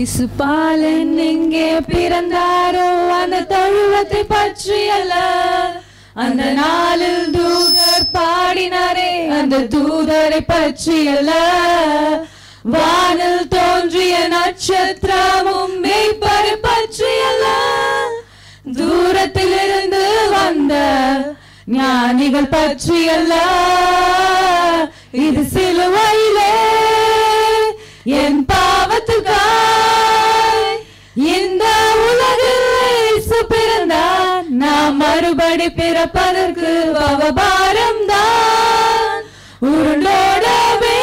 இசுபாலன் எங்கே பிறந்தாரோ அந்த தொழுவத்தை பற்றி அல்ல, அந்த நாளில் தூதர் பாடினாரே அந்த தூதரை பற்றி அல்ல, வானில் தோன்றிய நட்சத்திரமும் மேய்ப்பரை பற்றி அல்ல, தூரத்திலிருந்து வந்த ஞானிகள் பற்றி அல்ல, இது சிலுவையிலே என் பாவத்துக்காய் இந்த உலகில் இயேசு பிறந்தார், நாம் மறுபடி பிறப்பதற்கு பவபாரம் தான் உருண்டோடவே,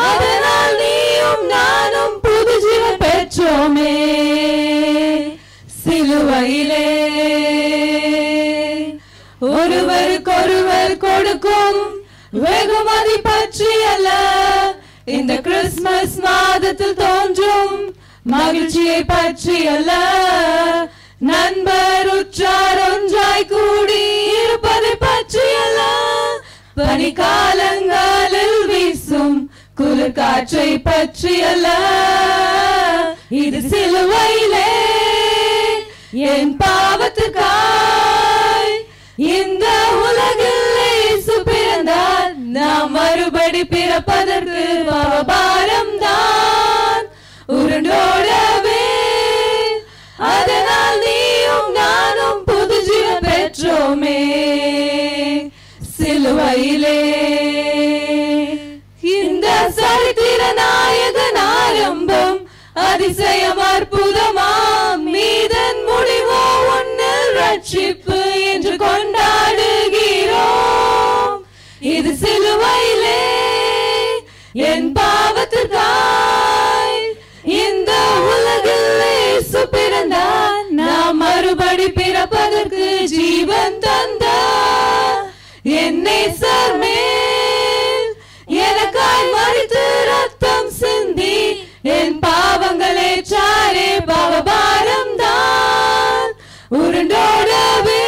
அதனால் நீயும் நானும் புது ஜீவன் பெற்றோமே சிலுவையிலே. ஒருவருக்கொருவர் கொடுக்கும் வெகுமதி பற்றி அல்ல, இந்த கிறிஸ்துமஸ் மாதத்தில் தோன்றும் மகிழ்ச்சியை பற்றி அல்ல, நண்பர் உற்றார் ஒன்றாய் கூடி இருப்பதை பற்றி அல்ல, பனிக்காலங்களில் வீசும் குளிர் காற்றை பற்றி அல்ல, இது சிலுவையிலே என் பாவத்துக்காய் இந்த உலகில் இயேசு பிறந்தார், நாம் மறுபடி பிறப்பதற்கு பாவபாரம் தான் உருண்டோடவே, அதனால் நீயும் நானும் புது ஜீவன் பெற்றோமே சிலுவையிலே. இந்த சரித்திர நாயகன் ஆரம்பம் அதிசயம் அற்புதமாம், மீதன் முடிவோ உன்னில் ரட்சிப்பு என்று கொண்டாடுகிறோம், இது சிலுவையிலே என் பாவத்திற்காய் இந்த உலகில் இயேசு பிறந்தார், நாம் மறுபடி பிறப்பதற்கு ஜீவன் தந்தார், என் நேசர் மேல் எனக்காய் மரித்து ரத்தம் சிந்தி என் பாவங்களே சாரே பாவபாரம் தான் உருண்டோடவே,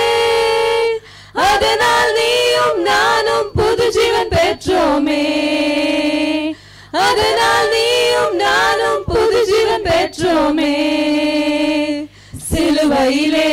அதனால் நீயும் நானும் புது ஜீவன் பெற்றோமே, அதனால் நீயும் நானும் புது ஜீவன் பெற்றோமே சிலுவையிலே.